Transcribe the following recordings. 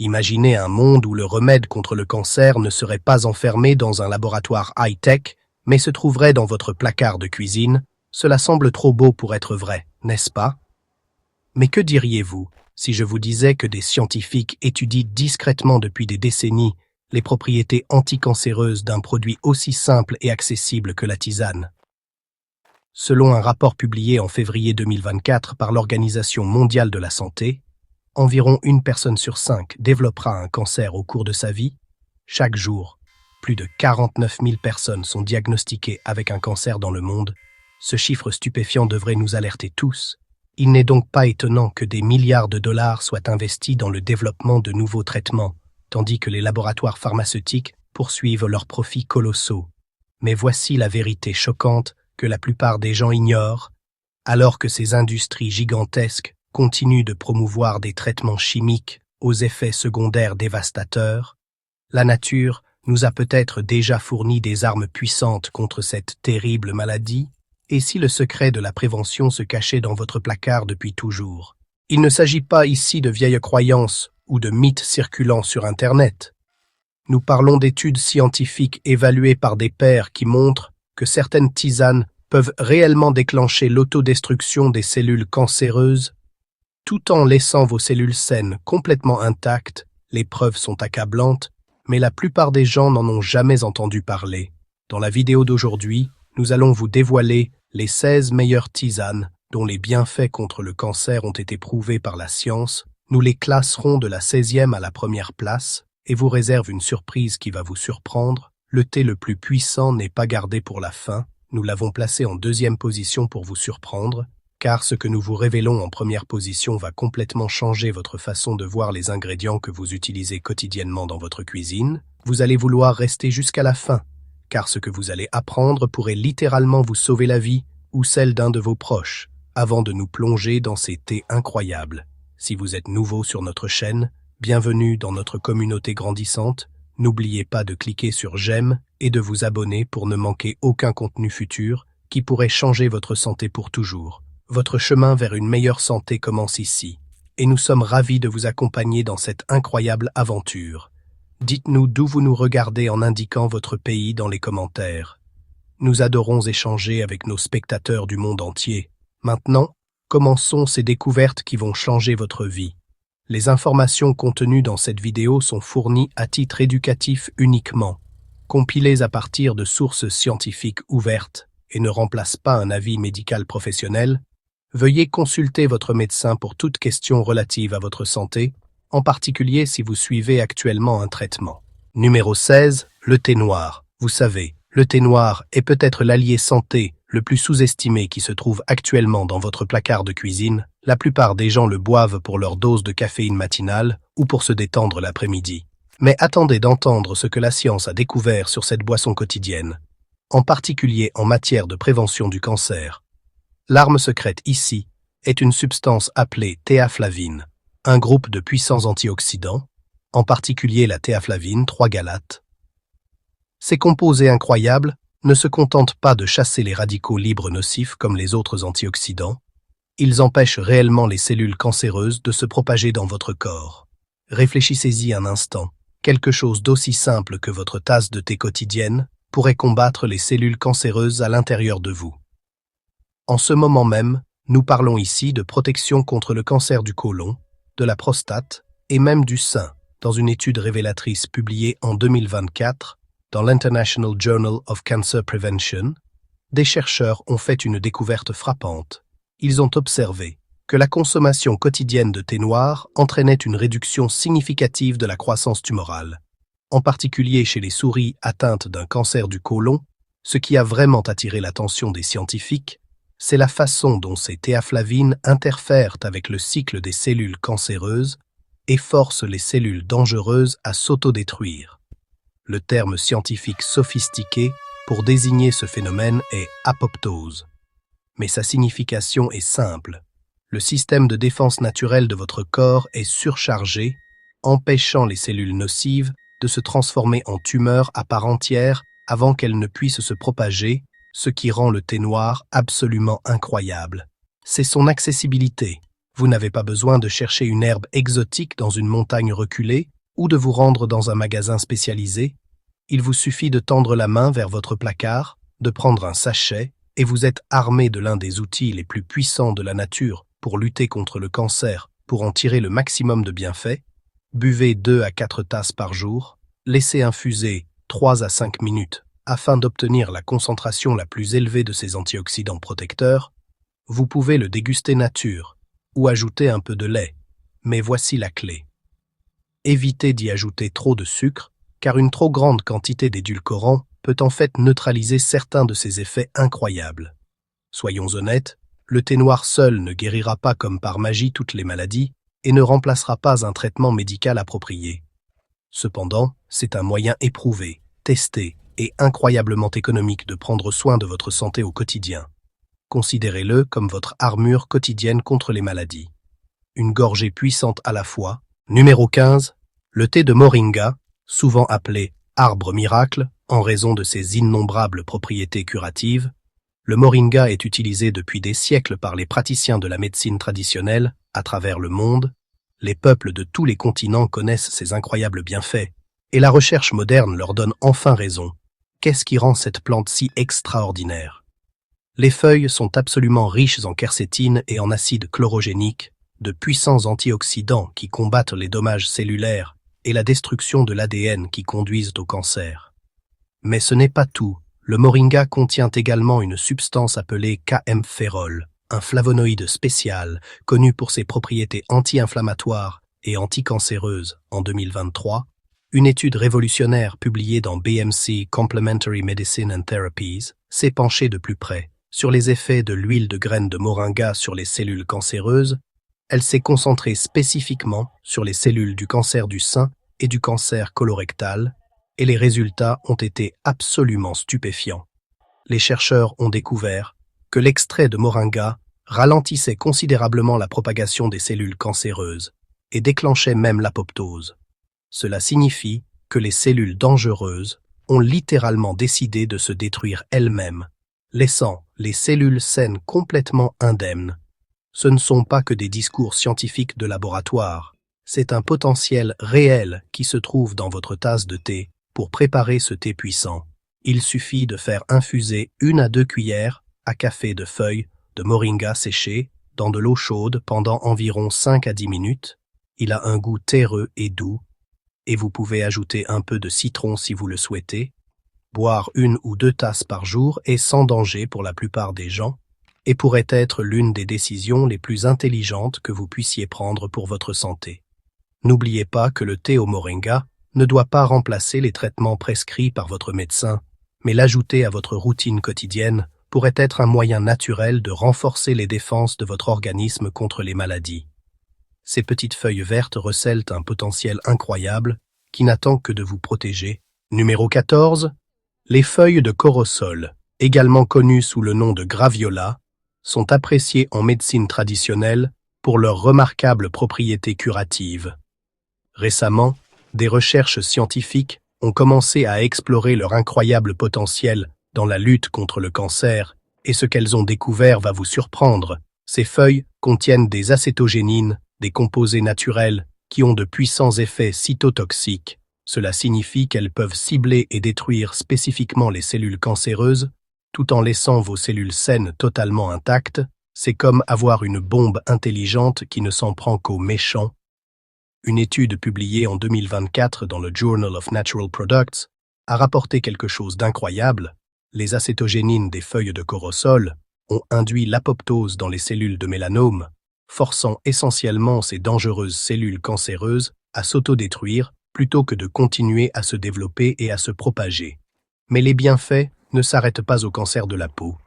Imaginez un monde où le remède contre le cancer ne serait pas enfermé dans un laboratoire high-tech, mais se trouverait dans votre placard de cuisine. Cela semble trop beau pour être vrai, n'est-ce pas? Mais que diriez-vous si je vous disais que des scientifiques étudient discrètement depuis des décennies les propriétés anticancéreuses d'un produit aussi simple et accessible que la tisane? Selon un rapport publié en février 2024 par l'Organisation mondiale de la santé, environ une personne sur 5 développera un cancer au cours de sa vie. Chaque jour, plus de 49 000 personnes sont diagnostiquées avec un cancer dans le monde. Ce chiffre stupéfiant devrait nous alerter tous. Il n'est donc pas étonnant que des milliards de dollars soient investis dans le développement de nouveaux traitements, tandis que les laboratoires pharmaceutiques poursuivent leurs profits colossaux. Mais voici la vérité choquante que la plupart des gens ignorent. Alors que ces industries gigantesques continuent de promouvoir des traitements chimiques aux effets secondaires dévastateurs, la nature nous a peut-être déjà fourni des armes puissantes contre cette terrible maladie. Et si le secret de la prévention se cachait dans votre placard depuis toujours? Il ne s'agit pas ici de vieilles croyances ou de mythes circulant sur Internet. Nous parlons d'études scientifiques évaluées par des pairs qui montrent que certaines tisanes peuvent réellement déclencher l'autodestruction des cellules cancéreuses, tout en laissant vos cellules saines complètement intactes. Les preuves sont accablantes, mais la plupart des gens n'en ont jamais entendu parler. Dans la vidéo d'aujourd'hui, nous allons vous dévoiler les 16 meilleures tisanes dont les bienfaits contre le cancer ont été prouvés par la science. Nous les classerons de la 16e à la première place et vous réserve une surprise qui va vous surprendre. Le thé le plus puissant n'est pas gardé pour la fin. Nous l'avons placé en 2e position pour vous surprendre, car ce que nous vous révélons en première position va complètement changer votre façon de voir les ingrédients que vous utilisez quotidiennement dans votre cuisine. Vous allez vouloir rester jusqu'à la fin, car ce que vous allez apprendre pourrait littéralement vous sauver la vie ou celle d'un de vos proches, avant de nous plonger dans ces thés incroyables. Si vous êtes nouveau sur notre chaîne, bienvenue dans notre communauté grandissante. N'oubliez pas de cliquer sur j'aime et de vous abonner pour ne manquer aucun contenu futur qui pourrait changer votre santé pour toujours. Votre chemin vers une meilleure santé commence ici, et nous sommes ravis de vous accompagner dans cette incroyable aventure. Dites-nous d'où vous nous regardez en indiquant votre pays dans les commentaires. Nous adorons échanger avec nos spectateurs du monde entier. Maintenant, commençons ces découvertes qui vont changer votre vie. Les informations contenues dans cette vidéo sont fournies à titre éducatif uniquement, compilées à partir de sources scientifiques ouvertes et ne remplacent pas un avis médical professionnel. Veuillez consulter votre médecin pour toute question relative à votre santé, en particulier si vous suivez actuellement un traitement. Numéro 16, le thé noir. Vous savez, le thé noir est peut-être l'allié santé le plus sous-estimé qui se trouve actuellement dans votre placard de cuisine. La plupart des gens le boivent pour leur dose de caféine matinale ou pour se détendre l'après-midi. Mais attendez d'entendre ce que la science a découvert sur cette boisson quotidienne, en particulier en matière de prévention du cancer. L'arme secrète ici est une substance appelée théaflavine, un groupe de puissants antioxydants, en particulier la théaflavine 3-galate. Ces composés incroyables ne se contentent pas de chasser les radicaux libres nocifs comme les autres antioxydants, ils empêchent réellement les cellules cancéreuses de se propager dans votre corps. Réfléchissez-y un instant, quelque chose d'aussi simple que votre tasse de thé quotidienne pourrait combattre les cellules cancéreuses à l'intérieur de vous. En ce moment même, nous parlons ici de protection contre le cancer du côlon, de la prostate et même du sein. Dans une étude révélatrice publiée en 2024 dans l'International Journal of Cancer Prevention, des chercheurs ont fait une découverte frappante. Ils ont observé que la consommation quotidienne de thé noir entraînait une réduction significative de la croissance tumorale, en particulier chez les souris atteintes d'un cancer du côlon. Ce qui a vraiment attiré l'attention des scientifiques, c'est la façon dont ces théaflavines interfèrent avec le cycle des cellules cancéreuses et forcent les cellules dangereuses à s'autodétruire. Le terme scientifique sophistiqué pour désigner ce phénomène est apoptose. Mais sa signification est simple. Le système de défense naturel de votre corps est surchargé, empêchant les cellules nocives de se transformer en tumeurs à part entière avant qu'elles ne puissent se propager, ce qui rend le thé noir absolument incroyable. C'est son accessibilité. Vous n'avez pas besoin de chercher une herbe exotique dans une montagne reculée ou de vous rendre dans un magasin spécialisé. Il vous suffit de tendre la main vers votre placard, de prendre un sachet, et vous êtes armé de l'un des outils les plus puissants de la nature pour lutter contre le cancer, pour en tirer le maximum de bienfaits. Buvez 2 à 4 tasses par jour, laissez infuser 3 à 5 minutes afin d'obtenir la concentration la plus élevée de ces antioxydants protecteurs. Vous pouvez le déguster nature ou ajouter un peu de lait, mais voici la clé. Évitez d'y ajouter trop de sucre, car une trop grande quantité d'édulcorants peut en fait neutraliser certains de ses effets incroyables. Soyons honnêtes, le thé noir seul ne guérira pas comme par magie toutes les maladies et ne remplacera pas un traitement médical approprié. Cependant, c'est un moyen éprouvé, testé et incroyablement économique de prendre soin de votre santé au quotidien. Considérez-le comme votre armure quotidienne contre les maladies. Une gorgée puissante à la fois. Numéro 15. Le thé de moringa, souvent appelé arbre miracle en raison de ses innombrables propriétés curatives. Le moringa est utilisé depuis des siècles par les praticiens de la médecine traditionnelle à travers le monde. Les peuples de tous les continents connaissent ses incroyables bienfaits, et la recherche moderne leur donne enfin raison. Qu'est-ce qui rend cette plante si extraordinaire? Les feuilles sont absolument riches en quercétine et en acide chlorogénique, de puissants antioxydants qui combattent les dommages cellulaires et la destruction de l'ADN qui conduisent au cancer. Mais ce n'est pas tout. Le moringa contient également une substance appelée KM-phérol, un flavonoïde spécial connu pour ses propriétés anti-inflammatoires et anticancéreuses en 2023. Une étude révolutionnaire publiée dans BMC Complementary Medicine and Therapies s'est penchée de plus près sur les effets de l'huile de graines de moringa sur les cellules cancéreuses. Elle s'est concentrée spécifiquement sur les cellules du cancer du sein et du cancer colorectal, et les résultats ont été absolument stupéfiants. Les chercheurs ont découvert que l'extrait de moringa ralentissait considérablement la propagation des cellules cancéreuses et déclenchait même l'apoptose. Cela signifie que les cellules dangereuses ont littéralement décidé de se détruire elles-mêmes, laissant les cellules saines complètement indemnes. Ce ne sont pas que des discours scientifiques de laboratoire, c'est un potentiel réel qui se trouve dans votre tasse de thé pour préparer ce thé puissant. Il suffit de faire infuser 1 à 2 cuillères à café de feuilles de moringa séchées dans de l'eau chaude pendant environ 5 à 10 minutes. Il a un goût terreux et doux, et vous pouvez ajouter un peu de citron si vous le souhaitez. Boire 1 ou 2 tasses par jour est sans danger pour la plupart des gens et pourrait être l'une des décisions les plus intelligentes que vous puissiez prendre pour votre santé. N'oubliez pas que le thé au moringa ne doit pas remplacer les traitements prescrits par votre médecin, mais l'ajouter à votre routine quotidienne pourrait être un moyen naturel de renforcer les défenses de votre organisme contre les maladies. Ces petites feuilles vertes recèlent un potentiel incroyable qui n'attend que de vous protéger. Numéro 14. Les feuilles de corosol, également connues sous le nom de graviola, sont appréciées en médecine traditionnelle pour leurs remarquables propriétés curatives. Récemment, des recherches scientifiques ont commencé à explorer leur incroyable potentiel dans la lutte contre le cancer, et ce qu'elles ont découvert va vous surprendre. Ces feuilles contiennent des acétogénines, des composés naturels qui ont de puissants effets cytotoxiques. Cela signifie qu'elles peuvent cibler et détruire spécifiquement les cellules cancéreuses, tout en laissant vos cellules saines totalement intactes. C'est comme avoir une bombe intelligente qui ne s'en prend qu'aux méchants. Une étude publiée en 2024 dans le Journal of Natural Products a rapporté quelque chose d'incroyable. Les acétogénines des feuilles de corosol ont induit l'apoptose dans les cellules de mélanome, forçant essentiellement ces dangereuses cellules cancéreuses à s'autodétruire plutôt que de continuer à se développer et à se propager. Mais les bienfaits ne s'arrêtent pas au cancer de la peau.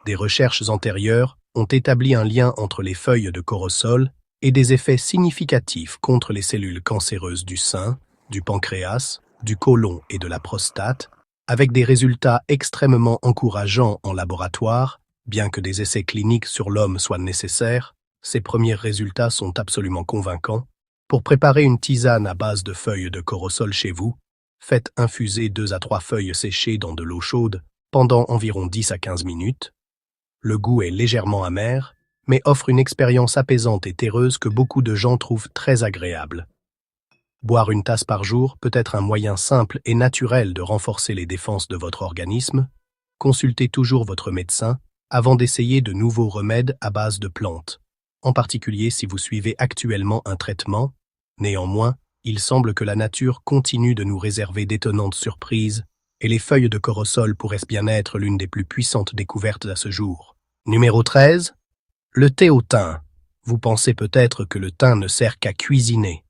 Des recherches antérieures ont établi un lien entre les feuilles de corosol et des effets significatifs contre les cellules cancéreuses du sein, du pancréas, du côlon et de la prostate, avec des résultats extrêmement encourageants en laboratoire. Bien que des essais cliniques sur l'homme soient nécessaires, ces premiers résultats sont absolument convaincants. Pour préparer une tisane à base de feuilles de corosol chez vous, faites infuser 2 à 3 feuilles séchées dans de l'eau chaude pendant environ 10 à 15 minutes. Le goût est légèrement amer, mais offre une expérience apaisante et terreuse que beaucoup de gens trouvent très agréable. Boire une tasse par jour peut être un moyen simple et naturel de renforcer les défenses de votre organisme. Consultez toujours votre médecin avant d'essayer de nouveaux remèdes à base de plantes, en particulier si vous suivez actuellement un traitement. Néanmoins, il semble que la nature continue de nous réserver d'étonnantes surprises, et les feuilles de corosol pourraient bien être l'une des plus puissantes découvertes à ce jour. Numéro 13. Le thé au thym. Vous pensez peut-être que le thym ne sert qu'à cuisiner,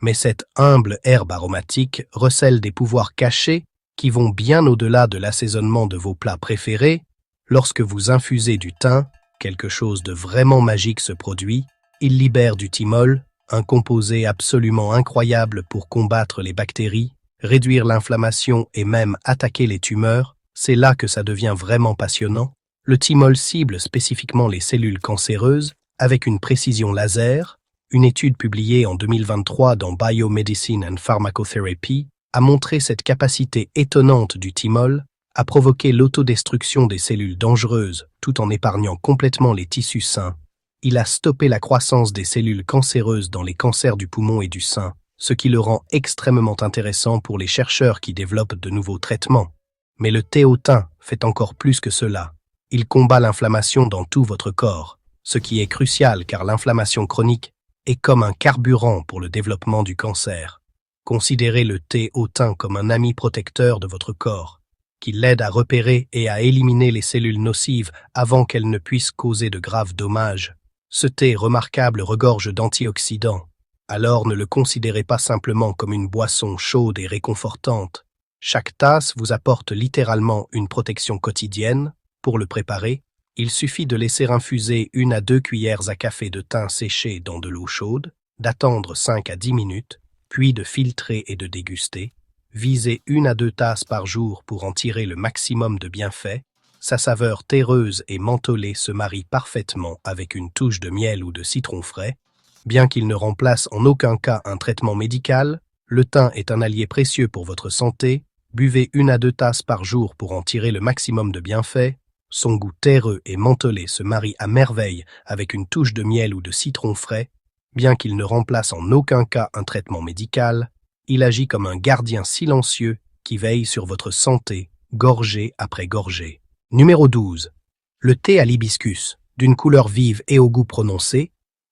mais cette humble herbe aromatique recèle des pouvoirs cachés qui vont bien au-delà de l'assaisonnement de vos plats préférés. Lorsque vous infusez du thym, quelque chose de vraiment magique se produit. Il libère du thymol, un composé absolument incroyable pour combattre les bactéries, réduire l'inflammation et même attaquer les tumeurs. C'est là que ça devient vraiment passionnant. Le thymol cible spécifiquement les cellules cancéreuses avec une précision laser. Une étude publiée en 2023 dans Biomedicine and Pharmacotherapy a montré cette capacité étonnante du thymol à provoquer l'autodestruction des cellules dangereuses tout en épargnant complètement les tissus sains. Il a stoppé la croissance des cellules cancéreuses dans les cancers du poumon et du sein, ce qui le rend extrêmement intéressant pour les chercheurs qui développent de nouveaux traitements. Mais le thé au thym fait encore plus que cela. Il combat l'inflammation dans tout votre corps, ce qui est crucial car l'inflammation chronique est comme un carburant pour le développement du cancer. Considérez le thé au thym comme un ami protecteur de votre corps, qui l'aide à repérer et à éliminer les cellules nocives avant qu'elles ne puissent causer de graves dommages. Ce thé remarquable regorge d'antioxydants, alors ne le considérez pas simplement comme une boisson chaude et réconfortante. Chaque tasse vous apporte littéralement une protection quotidienne. Pour le préparer, il suffit de laisser infuser 1 à 2 cuillères à café de thym séché dans de l'eau chaude, d'attendre 5 à 10 minutes, puis de filtrer et de déguster. Visez 1 à 2 tasses par jour pour en tirer le maximum de bienfaits. Sa saveur terreuse et mentholée se marie parfaitement avec une touche de miel ou de citron frais. Bien qu'il ne remplace en aucun cas un traitement médical, le thym est un allié précieux pour votre santé. Buvez 1 à 2 tasses par jour pour en tirer le maximum de bienfaits. Son goût terreux et mentholé se marie à merveille avec une touche de miel ou de citron frais. Bien qu'il ne remplace en aucun cas un traitement médical, il agit comme un gardien silencieux qui veille sur votre santé, gorgée après gorgée. Numéro 12. Le thé à l'hibiscus. D'une couleur vive et au goût prononcé,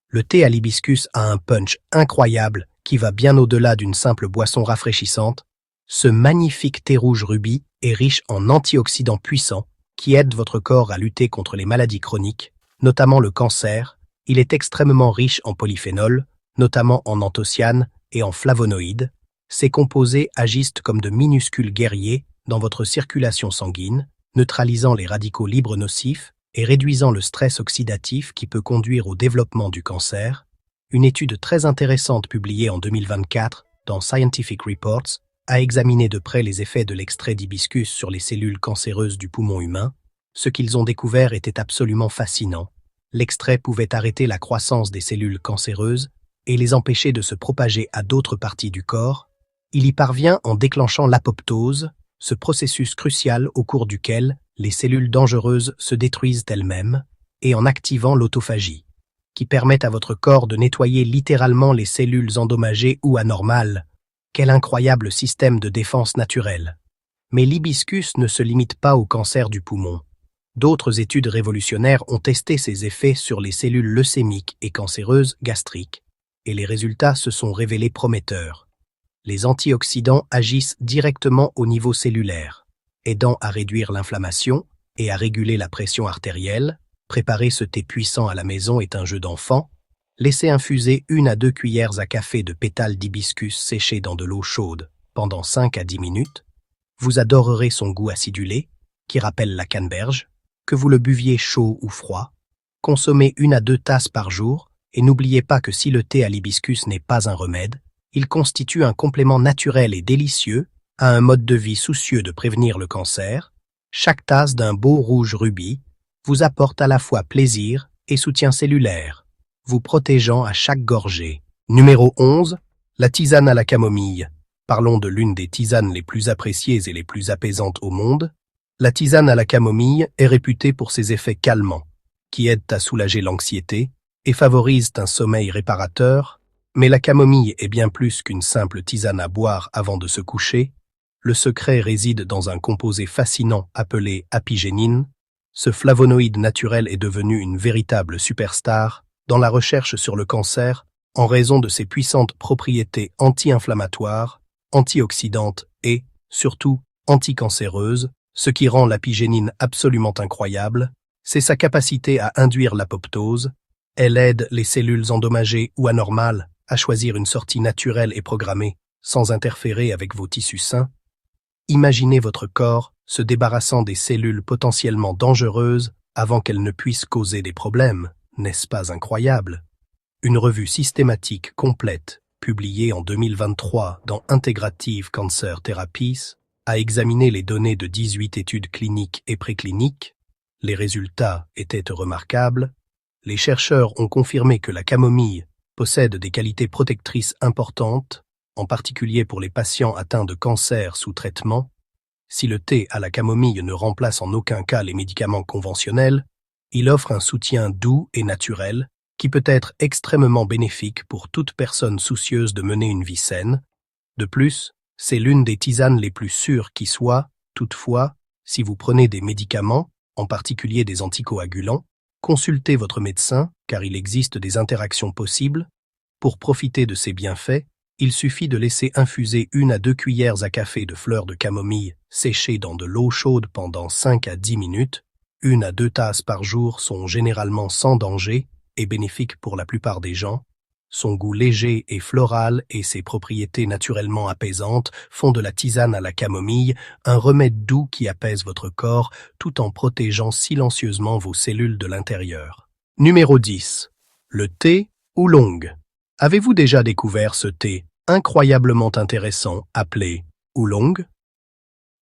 le thé à l'hibiscus a un punch incroyable qui va bien au-delà d'une simple boisson rafraîchissante. Ce magnifique thé rouge rubis est riche en antioxydants puissants qui aident votre corps à lutter contre les maladies chroniques, notamment le cancer. Il est extrêmement riche en polyphénols, notamment en anthocyanes et en flavonoïdes. Ces composés agissent comme de minuscules guerriers dans votre circulation sanguine, neutralisant les radicaux libres nocifs et réduisant le stress oxydatif qui peut conduire au développement du cancer. Une étude très intéressante publiée en 2024 dans Scientific Reports a examiné de près les effets de l'extrait d'hibiscus sur les cellules cancéreuses du poumon humain. Ce qu'ils ont découvert était absolument fascinant. L'extrait pouvait arrêter la croissance des cellules cancéreuses et les empêcher de se propager à d'autres parties du corps. Il y parvient en déclenchant l'apoptose, ce processus crucial au cours duquel les cellules dangereuses se détruisent elles-mêmes, et en activant l'autophagie, qui permet à votre corps de nettoyer littéralement les cellules endommagées ou anormales. Quel incroyable système de défense naturelle! Mais l'hibiscus ne se limite pas au cancer du poumon. D'autres études révolutionnaires ont testé ses effets sur les cellules leucémiques et cancéreuses gastriques, et les résultats se sont révélés prometteurs. Les antioxydants agissent directement au niveau cellulaire, aidant à réduire l'inflammation et à réguler la pression artérielle. Préparer ce thé puissant à la maison est un jeu d'enfant. Laissez infuser 1 à 2 cuillères à café de pétales d'hibiscus séchés dans de l'eau chaude pendant 5 à 10 minutes. Vous adorerez son goût acidulé, qui rappelle la canneberge, que vous le buviez chaud ou froid. Consommez 1 à 2 tasses par jour, et n'oubliez pas que si le thé à l'hibiscus n'est pas un remède, il constitue un complément naturel et délicieux à un mode de vie soucieux de prévenir le cancer. Chaque tasse d'un beau rouge rubis vous apporte à la fois plaisir et soutien cellulaire, vous protégeant à chaque gorgée. Numéro 11. La tisane à la camomille. Parlons de l'une des tisanes les plus appréciées et les plus apaisantes au monde. La tisane à la camomille est réputée pour ses effets calmants, qui aident à soulager l'anxiété et favorisent un sommeil réparateur, mais la camomille est bien plus qu'une simple tisane à boire avant de se coucher. Le secret réside dans un composé fascinant appelé apigénine. Ce flavonoïde naturel est devenu une véritable superstar dans la recherche sur le cancer en raison de ses puissantes propriétés anti-inflammatoires, antioxydantes et, surtout, anticancéreuses. Ce qui rend l'apigénine absolument incroyable, c'est sa capacité à induire l'apoptose. Elle aide les cellules endommagées ou anormales à choisir une sortie naturelle et programmée, sans interférer avec vos tissus sains. Imaginez votre corps se débarrassant des cellules potentiellement dangereuses avant qu'elles ne puissent causer des problèmes. N'est-ce pas incroyable? Une revue systématique complète, publiée en 2023 dans Integrative Cancer Therapies, a examiné les données de 18 études cliniques et précliniques. Les résultats étaient remarquables. Les chercheurs ont confirmé que la camomille possède des qualités protectrices importantes, en particulier pour les patients atteints de cancer sous traitement. Si le thé à la camomille ne remplace en aucun cas les médicaments conventionnels, il offre un soutien doux et naturel qui peut être extrêmement bénéfique pour toute personne soucieuse de mener une vie saine. De plus, c'est l'une des tisanes les plus sûres qui soit. Toutefois, si vous prenez des médicaments, en particulier des anticoagulants, consultez votre médecin car il existe des interactions possibles. Pour profiter de ces bienfaits, il suffit de laisser infuser 1 à 2 cuillères à café de fleurs de camomille séchées dans de l'eau chaude pendant 5 à 10 minutes. 1 à 2 tasses par jour sont généralement sans danger et bénéfiques pour la plupart des gens. Son goût léger et floral et ses propriétés naturellement apaisantes font de la tisane à la camomille un remède doux qui apaise votre corps tout en protégeant silencieusement vos cellules de l'intérieur. Numéro 10. Le thé oolong. Avez-vous déjà découvert ce thé incroyablement intéressant appelé oolong?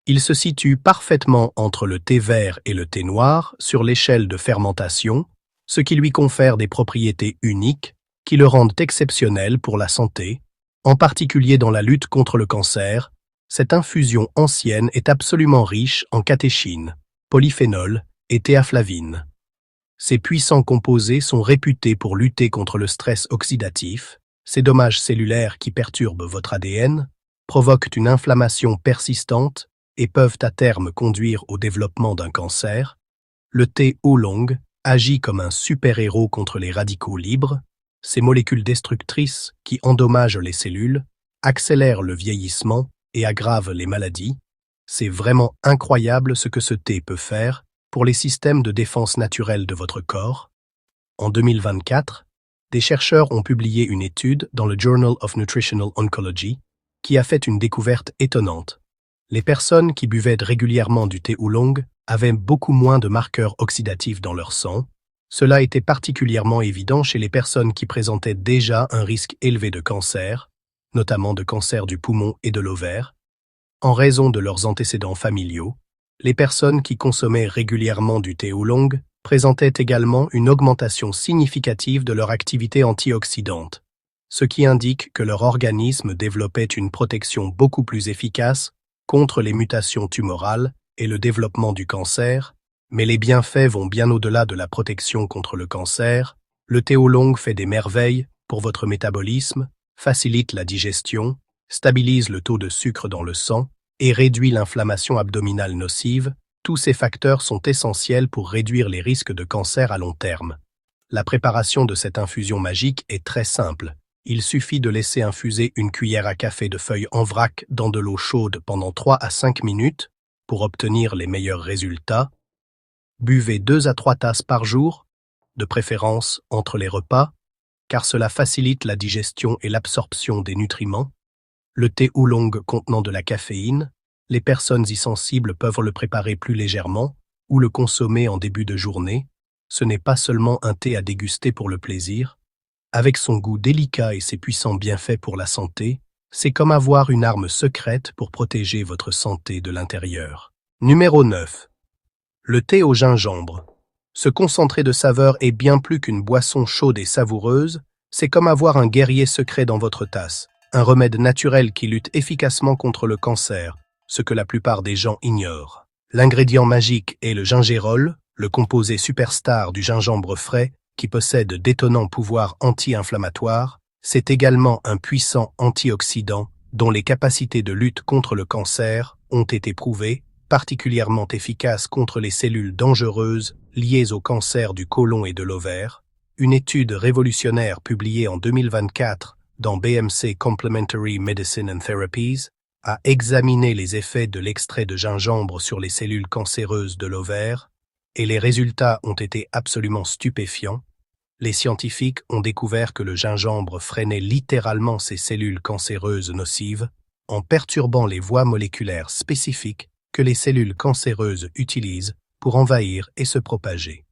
Il se situe parfaitement entre le thé vert et le thé noir sur l'échelle de fermentation, ce qui lui confère des propriétés uniques qui le rendent exceptionnel pour la santé, en particulier dans la lutte contre le cancer. Cette infusion ancienne est absolument riche en catéchine, polyphénol et théaflavine. Ces puissants composés sont réputés pour lutter contre le stress oxydatif. Ces dommages cellulaires qui perturbent votre ADN provoquent une inflammation persistante et peuvent à terme conduire au développement d'un cancer. Le thé oolong agit comme un super-héros contre les radicaux libres. Ces molécules destructrices qui endommagent les cellules, accélèrent le vieillissement et aggravent les maladies. C'est vraiment incroyable ce que ce thé peut faire pour les systèmes de défense naturelle de votre corps. En 2024, des chercheurs ont publié une étude dans le Journal of Nutritional Oncology qui a fait une découverte étonnante. Les personnes qui buvaient régulièrement du thé oolong avaient beaucoup moins de marqueurs oxydatifs dans leur sang. Cela était particulièrement évident chez les personnes qui présentaient déjà un risque élevé de cancer, notamment de cancer du poumon et de l'ovaire. En raison de leurs antécédents familiaux, les personnes qui consommaient régulièrement du thé oolong présentaient également une augmentation significative de leur activité antioxydante, ce qui indique que leur organisme développait une protection beaucoup plus efficace contre les mutations tumorales et le développement du cancer. Mais les bienfaits vont bien au-delà de la protection contre le cancer. Le thé oolong fait des merveilles pour votre métabolisme, facilite la digestion, stabilise le taux de sucre dans le sang et réduit l'inflammation abdominale nocive. Tous ces facteurs sont essentiels pour réduire les risques de cancer à long terme. La préparation de cette infusion magique est très simple. Il suffit de laisser infuser 1 cuillère à café de feuilles en vrac dans de l'eau chaude pendant 3 à 5 minutes pour obtenir les meilleurs résultats. Buvez 2 à 3 tasses par jour, de préférence entre les repas, car cela facilite la digestion et l'absorption des nutriments. Le thé oolong contenant de la caféine, les personnes y sensibles peuvent le préparer plus légèrement ou le consommer en début de journée. Ce n'est pas seulement un thé à déguster pour le plaisir. Avec son goût délicat et ses puissants bienfaits pour la santé, c'est comme avoir une arme secrète pour protéger votre santé de l'intérieur. Numéro 9. Le thé au gingembre. Ce concentré de saveur est bien plus qu'une boisson chaude et savoureuse, c'est comme avoir un guerrier secret dans votre tasse, un remède naturel qui lutte efficacement contre le cancer, ce que la plupart des gens ignorent. L'ingrédient magique est le gingérol, le composé superstar du gingembre frais, qui possède d'étonnants pouvoirs anti-inflammatoires, c'est également un puissant antioxydant dont les capacités de lutte contre le cancer ont été prouvées, particulièrement efficaces contre les cellules dangereuses liées au cancer du côlon et de l'ovaire. Une étude révolutionnaire publiée en 2024 dans BMC Complementary Medicine and Therapies a examiné les effets de l'extrait de gingembre sur les cellules cancéreuses de l'ovaire, et les résultats ont été absolument stupéfiants. Les scientifiques ont découvert que le gingembre freinait littéralement ces cellules cancéreuses nocives en perturbant les voies moléculaires spécifiques que les cellules cancéreuses utilisent pour envahir et se propager.